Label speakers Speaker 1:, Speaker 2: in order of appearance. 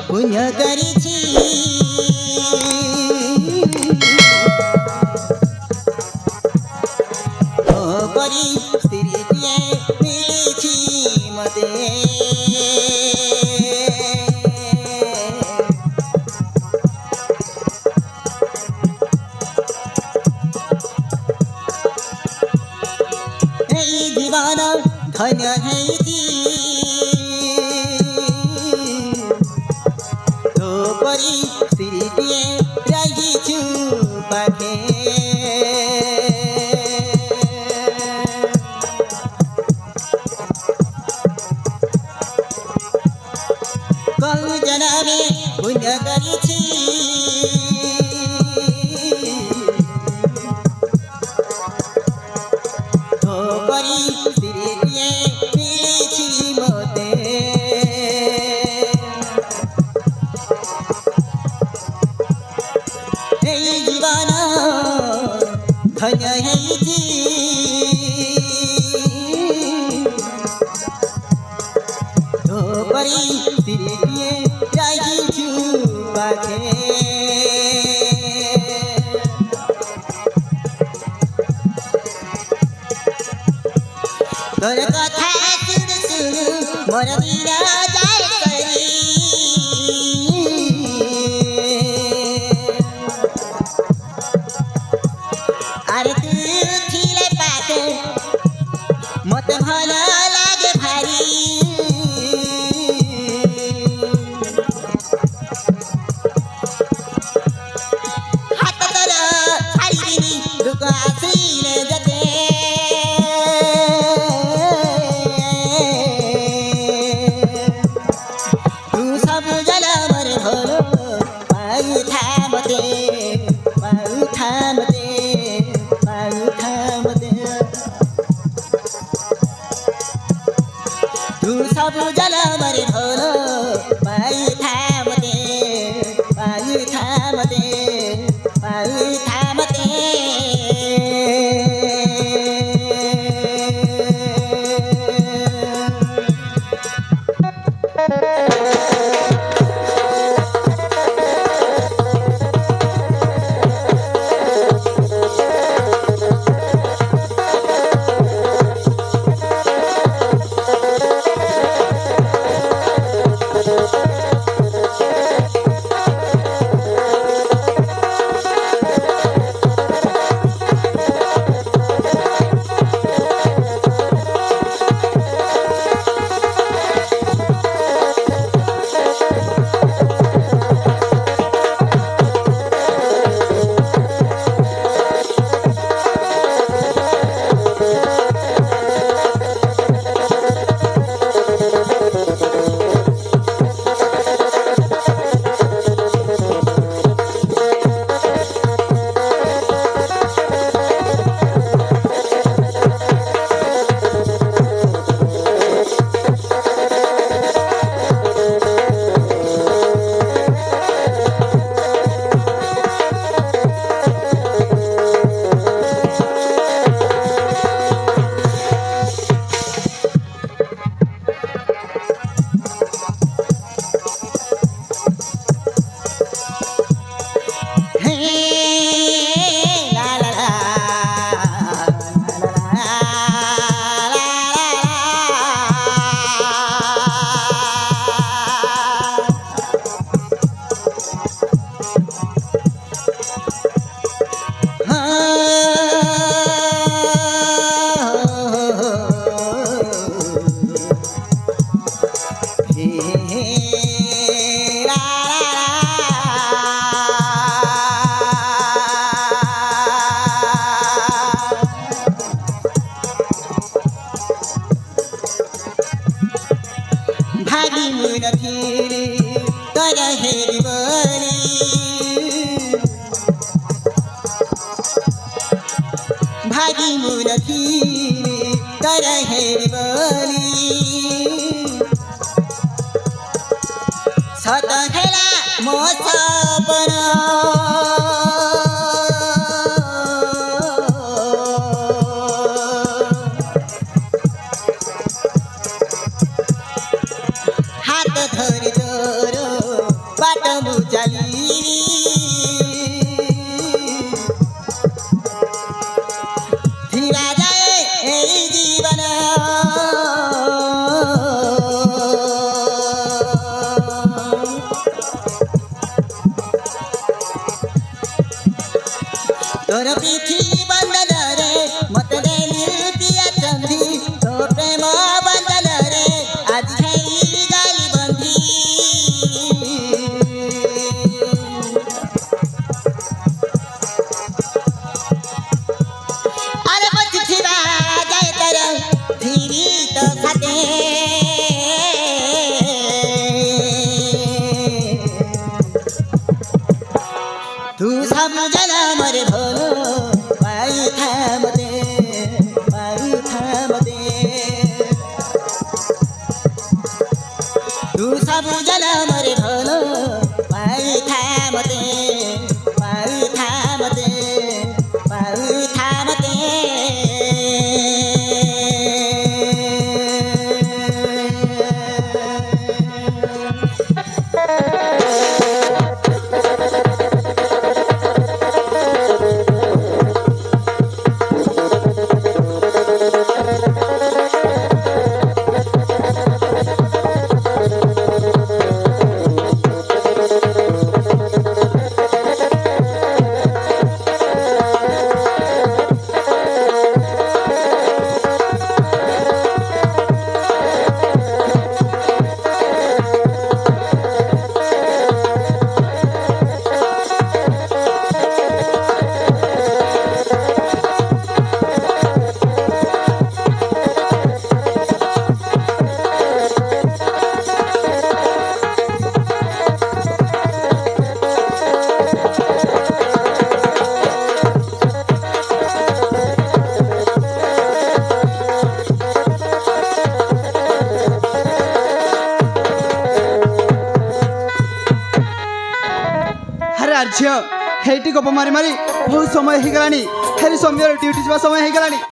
Speaker 1: पुण्य गरिछि परी स्त्रीटिए मिलिछि मते जीवन धन्य हैछि तो परी स्त्रीटिए रहिछु पाखे कौ जन्मे पुण्य गरिछि तो परी स्त्रीटिए मिलिछि मते जीवन धन्य हैछि तो परी स्त्रीटिए रहिछु पाखे तोर कथा सुन सुन मोर बिना जाय करी अरे तू थिले पाते मत भल लागे भारी हात तर छाडिदिनी दुःख आसिले जते तू सब जलमर भलो पाउ थामते तू सब जलमर भलो पाउ थामते भागी मुरथी तरहे बोली सतखेला मोसपन हात धरि तोरो तोर पिठी बंधन रे मत देली पिया चंदी तो प्रेम बंधन रे आज है गाली बंधी अरे बच छिरा जाए तर धीरी तो खाते तू सब जन्म रे भोलो पाई थाम दे तू सब जन्म रे भोलो पाई थाम दे
Speaker 2: झील हेटी गप मारी मारी बहुत समय हो गलानी हेरी समय ड्यूटी जा समय हो गलानी।